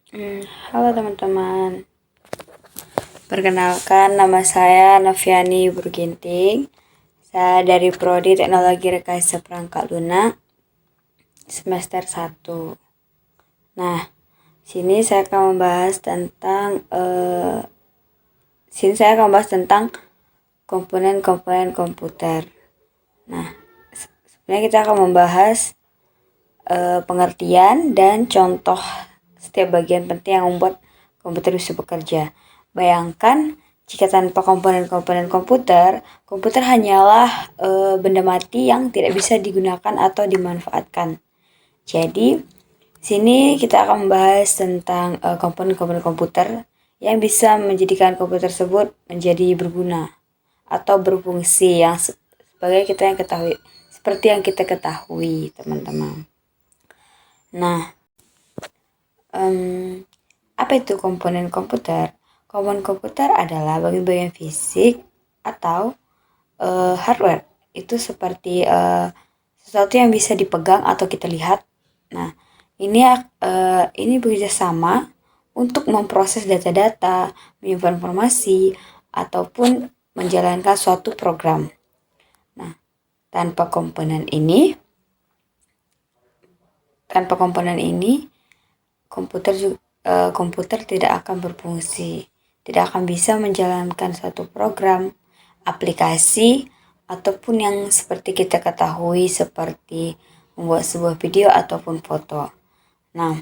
Halo teman-teman, perkenalkan nama saya Noviani Burginting. Saya dari Prodi Teknologi Rekayasa Perangkat Lunak semester 1. Nah, sini saya akan membahas tentang komponen-komponen komputer. Nah, sebenarnya kita akan membahas pengertian dan contoh setiap bagian penting yang membuat komputer bisa bekerja. Bayangkan jika tanpa komponen-komponen komputer, komputer hanyalah benda mati yang tidak bisa digunakan atau dimanfaatkan. Jadi, sini kita akan membahas tentang komponen-komponen komputer yang bisa menjadikan komputer tersebut menjadi berguna atau berfungsi seperti yang kita ketahui, teman-teman. Nah, apa itu komponen komputer? Komponen komputer adalah bagian-bagian fisik atau hardware. Itu seperti sesuatu yang bisa dipegang atau kita lihat. Nah, ini bekerja sama untuk memproses data-data, menyimpan informasi, ataupun menjalankan suatu program. Nah, tanpa komponen ini, komputer tidak akan berfungsi, tidak akan bisa menjalankan suatu program, aplikasi, ataupun yang seperti kita ketahui seperti membuat sebuah video ataupun foto. Nah,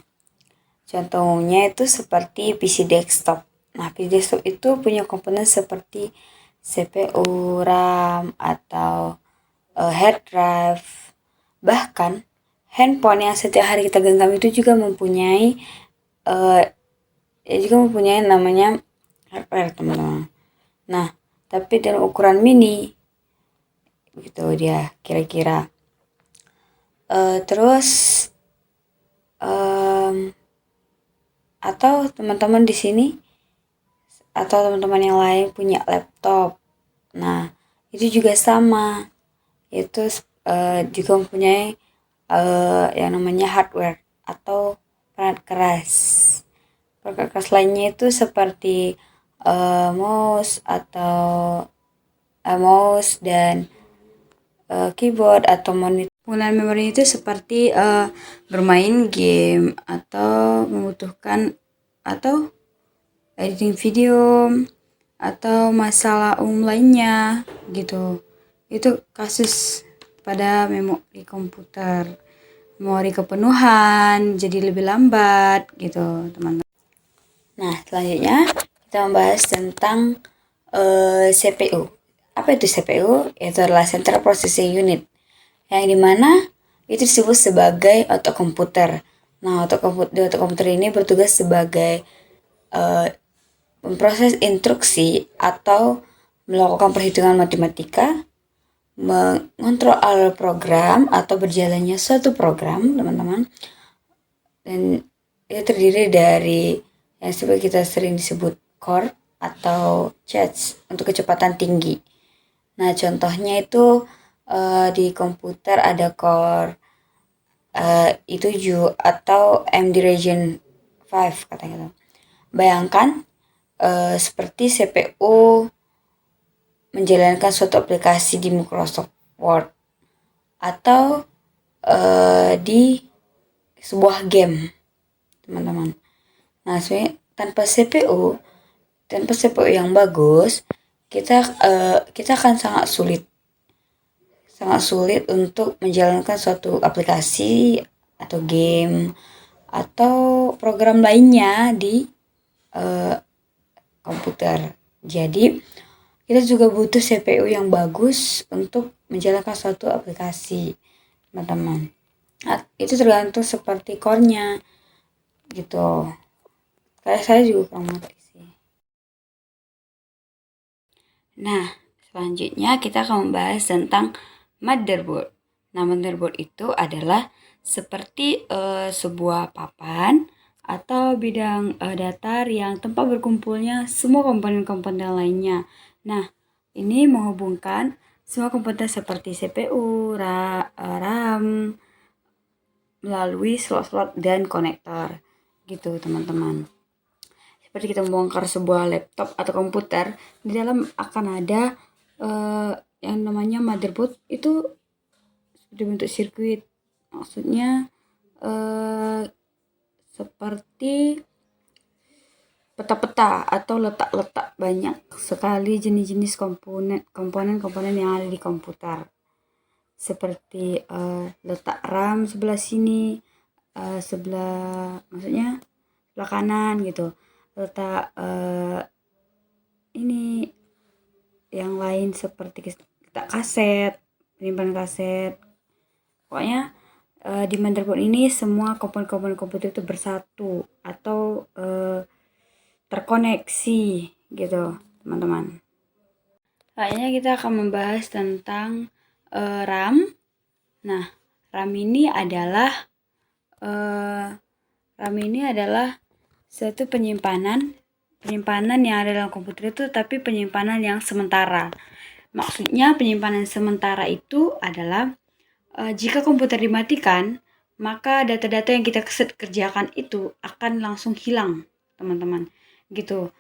contohnya itu seperti PC desktop. Nah, PC desktop itu punya komponen seperti CPU, RAM, atau hard drive. Bahkan handphone yang setiap hari kita genggam itu juga mempunyai namanya hardware, teman-teman. Nah, tapi dalam ukuran mini, gitu dia kira-kira. Atau teman-teman di sini atau teman-teman yang lain punya laptop. Nah, itu juga sama. Itu juga mempunyai yang namanya hardware atau perangkat keras. Perangkat keras lainnya itu seperti mouse dan keyboard atau monitor. Penggunaan memori itu seperti bermain game atau membutuhkan atau editing video atau masalah umum lainnya gitu. Itu kasus pada memori komputer. Memori kepenuhan jadi lebih lambat gitu, teman-teman. Nah, selanjutnya kita membahas tentang CPU. Apa itu CPU? Itu adalah Central Processing Unit, yang dimana itu disebut sebagai otak komputer. Nah, otak komputer ini bertugas sebagai memproses instruksi atau melakukan perhitungan matematika, mengontrol alur program atau berjalannya suatu program, teman-teman. Dan itu terdiri dari yang seperti kita sering disebut core atau cache untuk kecepatan tinggi. Nah, contohnya itu di komputer ada core i7 atau AMD Ryzen 5 katanya. Bayangkan seperti CPU menjalankan suatu aplikasi di Microsoft Word atau di sebuah game, teman-teman. Nah, sebenarnya tanpa CPU yang bagus, kita akan sangat sulit untuk menjalankan suatu aplikasi atau game atau program lainnya di komputer. Jadi kita juga butuh CPU yang bagus untuk menjalankan suatu aplikasi, teman-teman. Nah, itu tergantung seperti core-nya gitu. Kayak saya juga kurang ngerti sih. Nah, selanjutnya kita akan membahas tentang motherboard. Nah, motherboard itu adalah seperti sebuah papan atau bidang datar yang tempat berkumpulnya semua komponen-komponen lainnya. Nah, ini menghubungkan semua komponen seperti CPU, RAM, melalui slot-slot dan konektor. gitu teman-teman. Seperti kita membongkar sebuah laptop atau komputer, di dalam akan ada yang namanya motherboard, itu seperti bentuk sirkuit. Maksudnya seperti peta-peta atau letak-letak banyak sekali jenis-jenis komponen yang ada di komputer. Seperti letak RAM sebelah sini, maksudnya sebelah kanan gitu. Letak ini yang lain seperti letak kaset, penyimpanan kaset. Pokoknya di motherboard ini semua komponen-komponen komputer itu bersatu atau terkoneksi gitu teman-teman. Kayaknya kita akan membahas tentang RAM. Nah, RAM ini adalah suatu penyimpanan yang ada dalam komputer itu, tapi penyimpanan yang sementara. Maksudnya penyimpanan sementara itu adalah jika komputer dimatikan, maka data-data yang kita kerjakan itu akan langsung hilang, teman-teman. Gitu.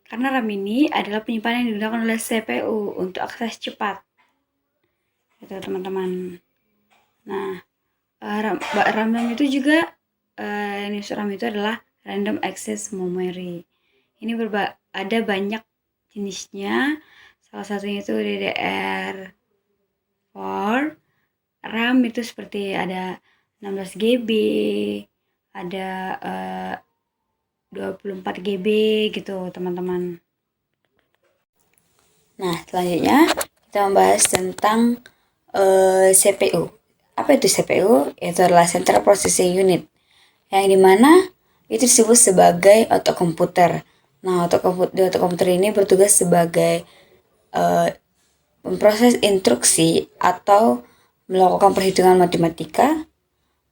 Karena RAM ini adalah penyimpanan yang digunakan oleh CPU untuk akses cepat. Gitu, teman-teman. Nah, RAM itu juga RAM itu adalah Random Access Memory. Ini ada banyak jenisnya. Salah satunya itu DDR4. RAM itu seperti ada 16 GB, ada 24 GB gitu teman-teman. Nah, selanjutnya kita membahas tentang CPU. Apa itu CPU? Itu adalah Central Processing Unit, yang dimana itu disebut sebagai otak komputer. Nah, otak komputer ini bertugas sebagai memproses instruksi atau melakukan perhitungan matematika,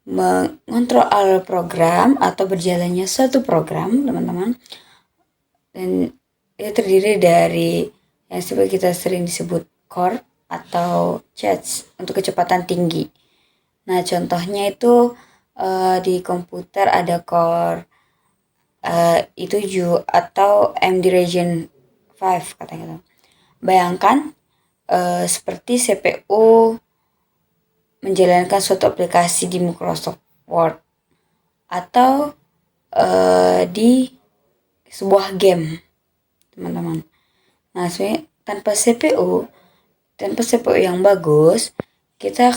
mengontrol alur program atau berjalannya suatu program, teman-teman. Dan itu terdiri dari yang seperti kita sering disebut core atau chats untuk kecepatan tinggi. Nah, contohnya itu di komputer ada core i7 atau AMD Ryzen 5 katanya. Bayangkan seperti CPU menjalankan suatu aplikasi di Microsoft Word atau di sebuah game, teman-teman. Nah, sebenarnya tanpa CPU yang bagus, kita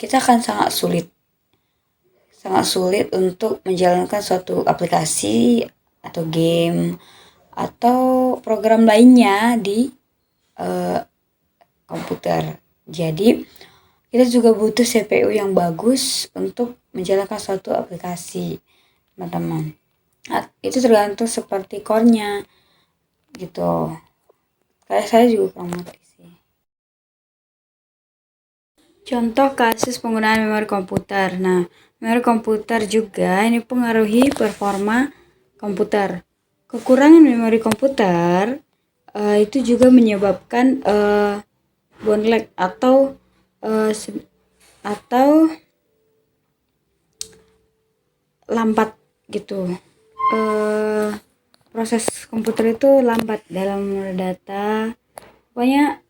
akan sangat sulit untuk menjalankan suatu aplikasi atau game atau program lainnya di komputer. Jadi kita juga butuh CPU yang bagus untuk menjalankan suatu aplikasi, teman-teman. Nah, itu tergantung seperti core-nya gitu. Kayak saya juga kurang ngerti sih. Contoh kasus penggunaan memori komputer. Nah, memori komputer juga ini pengaruhi performa komputer. Kekurangan memori komputer itu juga menyebabkan bottleneck atau lambat gitu. Proses komputer itu lambat dalam data. Pokoknya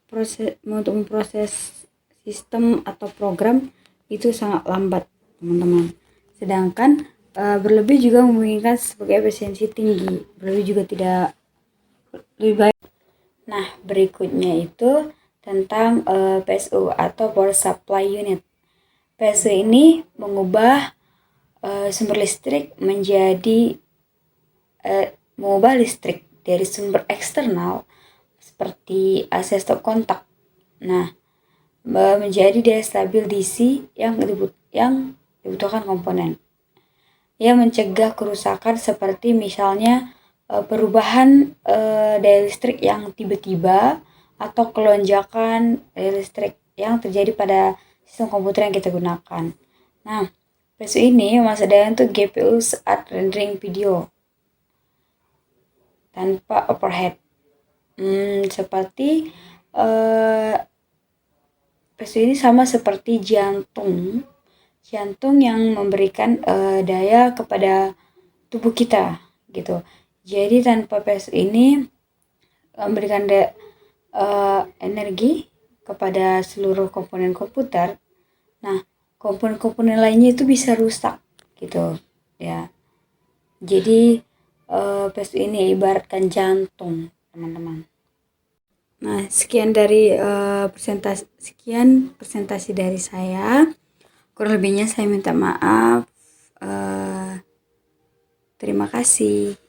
untuk memproses sistem atau program itu sangat lambat, teman-teman. Sedangkan berlebih juga memungkinkan sebagai efisiensi tinggi. Berlebih juga tidak lebih baik. Nah, berikutnya itu tentang PSU atau Power Supply Unit. PSU ini mengubah sumber listrik menjadi mengubah listrik dari sumber eksternal seperti AC stop kontak. Nah, menjadi daya stabil DC yang dibutuhkan komponen. Ia mencegah kerusakan seperti misalnya perubahan daya listrik yang tiba-tiba atau kelonjakan daya listrik yang terjadi pada sistem komputer yang kita gunakan. Nah, PSU ini memasukkan untuk GPU saat rendering video tanpa overhead. Seperti PSU ini sama seperti jantung jantung yang memberikan daya kepada tubuh kita gitu. Jadi tanpa PS ini memberikan energi kepada seluruh komponen komputer. Nah, komponen-komponen lainnya itu bisa rusak gitu ya. Jadi PS ini ibaratkan jantung, teman-teman. Nah, sekian presentasi dari saya. Kurang lebihnya saya minta maaf. Terima kasih.